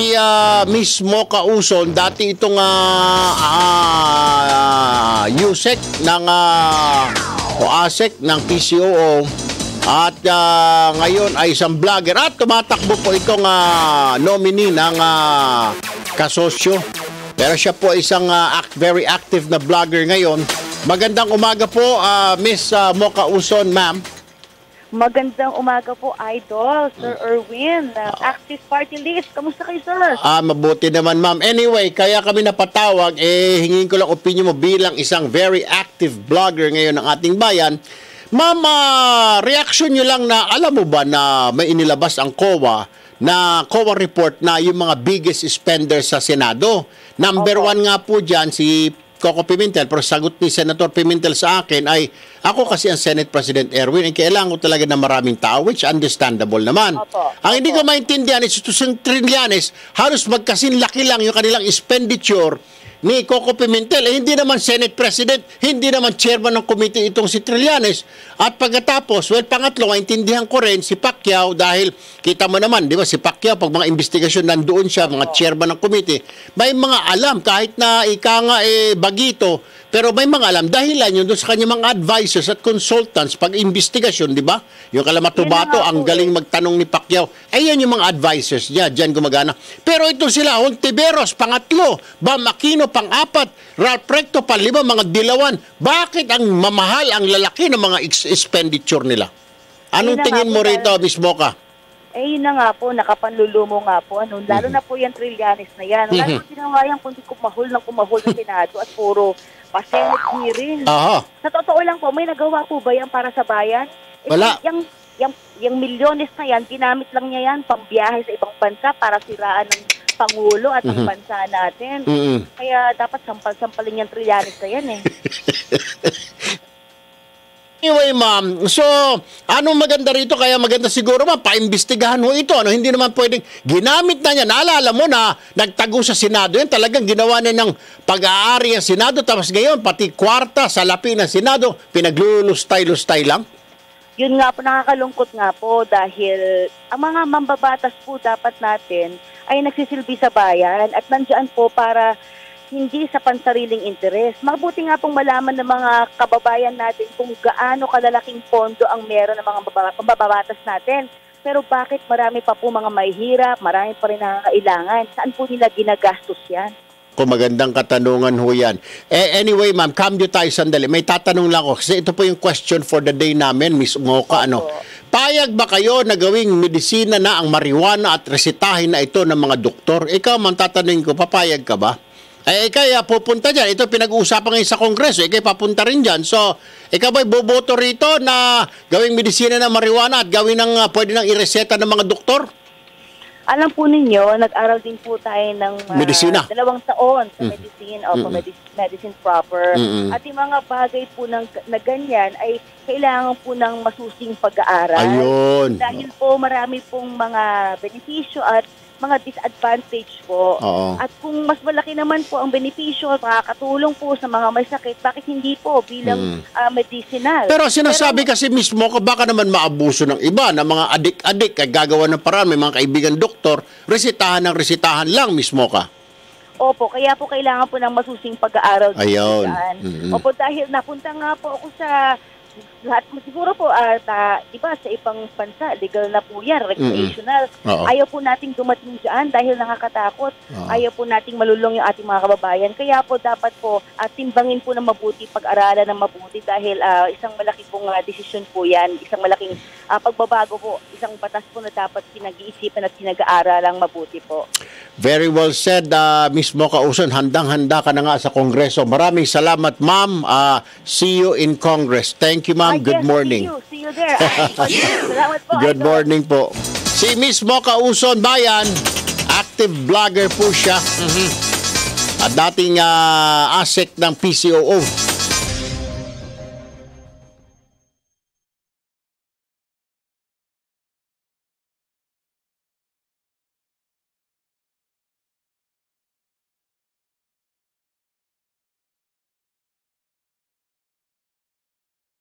Si Miss Mocha Uson, dati itong USEC ng o ASEC ng PCOO at ngayon ay isang vlogger at tumatakbo po itong nominee ng kasosyo. Pero siya po isang very active na vlogger ngayon. Magandang umaga po, Miss Mocha Uson, ma'am. Magandang umaga po, Idol, Sir Erwin, Active Party List. Kamusta kayo, sir? Mabuti naman, ma'am. Anyway, kaya kami napatawag, hingin ko lang opinion mo bilang isang very active vlogger ngayon ng ating bayan. Ma'am, reaction nyo lang na, alam mo ba na may inilabas ang COA report na yung mga biggest spenders sa Senado. Number one nga po dyan, si Coco Pimentel, pero sagot ni Senator Pimentel sa akin ay, ako kasi ang Senate President Erwin, ay kailangan ko talaga ng maraming tao, which understandable naman. Ang hindi ko maintindihan is itong Trillanes, halos magkasinlaki lang yung kanilang expenditure ni Coco Pimentel. Hindi naman Senate President, hindi naman chairman ng committee itong si Trillanes. At pagkatapos, pangatlo, maintindihan ko rin si Pacquiao dahil kita mo naman, di ba, si Pacquiao, pag mga investigasyon nandoon siya, mga chairman ng committee, may mga alam, kahit na ika nga bagito, pero may mga alam, dahilan yun doon sa kanyang mga advisors at consultants pag investigasyon, di ba? Yung Kalamatubato, ang galing magtanong ni Pacquiao. Ayan yung mga advisors niya, dyan gumagana. Pero ito sila, Hontiveros, pangatlo, Bam Aquino, pang-apat, Ralph Recto, panlima, mga dilawan. Bakit ang mamahal, ang lalaki ng mga expenditure nila? Anong tingin mo rito, Miss Mocha? Yun na nga po, nakapanlulumo nga po. Lalo na po yung Trillanes na yan. Lalo na ginawa yan kundi kumahol ng Senado at puro pa-Senate hearing. Sa totoo lang po, may nagawa po ba yan para sa bayan? Wala. Yung milyones na yan, ginamit lang niya yan pambiyahe sa ibang bansa para siraan ng Pangulo at ang bansa natin. Kaya dapat sampal-sampalin yung Trillanes na yan Anyway, ma'am, so, anong maganda rito? Kaya maganda siguro, ma'am, paimbestigahan mo ito. Hindi naman pwedeng, ginamit na niya. Naalala mo na, nagtago sa Senado yan. Talagang ginawa na ng pag-aari ang Senado. Tapos ngayon, pati kwarta, salapi ng Senado, pinaglulustay-lustay lang. Yun nga po, nakakalungkot nga po dahil ang mga mambabatas po dapat natin ay nagsisilbi sa bayan at nandiyan po para hindi sa pansariling interes. Mabuti nga pong malaman ng mga kababayan natin kung gaano kalalaking pondo ang meron ng mga mababatas natin. Pero bakit marami pa po mga mahihirap, marami pa rin nangangailangan? Saan po nila ginagastos yan? Kung magandang katanungan ho yan. Anyway, ma'am, cambio tayo sandali. May tatanong lang ako kasi ito po yung question for the day namin, Miss Mocha. Payag ba kayo na gawing medisina na ang marijuana at resetahin na ito ng mga doktor? Ikaw, man, tatanungin ko, papayag ka ba? Kaya pupunta dyan. Ito pinag-uusapan ngayon sa Kongreso. Kaya papunta rin dyan. So, ikaw ba'y boboto rito na gawing medisina ng marijuana at gawin ng pwede nang ireseta ng mga doktor? Alam po ninyo, nag-aral din po tayo ng 2 taon sa medicine o medicine proper. At yung mga bagay po na ganyan ay kailangan po ng masusing pag-aaral. Ayun. Dahil po marami pong mga benepisyo at mga disadvantage po. At kung mas malaki naman po ang benepisyo at makakatulong po sa mga may sakit, bakit hindi po bilang medicinal? Pero sinasabi kasi mismo, baka naman maabuso ng iba, na mga adik-adik ay gagawa ng paraan, may mga kaibigan doktor, resetahan ng resetahan lang mismo ka. Opo, kaya po kailangan po ng masusing pag-aaral. Ayun. Opo, dahil napunta nga po ako sa lahat mo siguro po, diba, sa ibang bansa, legal na po yan, recreational. Ayaw po nating dumating dyan dahil nakakatakot. Ayaw po nating malulong yung ating mga kababayan. Kaya po dapat po timbangin po ng mabuti, pag-aralan ng mabuti dahil isang malaki pong desisyon po yan, isang malaking pagbabago po, isang batas po na dapat pinag-iisipan at pinag-aaralang mabuti po. Very well said, Miss Mocha Uson. Handang-handa ka na nga sa Kongreso. Maraming salamat, ma'am. See you in Congress. Thank you, ma'am. Good morning. See you there. Salamat po. Good morning po. Si Miss Mocha Uson, bayan, active vlogger po siya. At dating ASEC ng PCOO.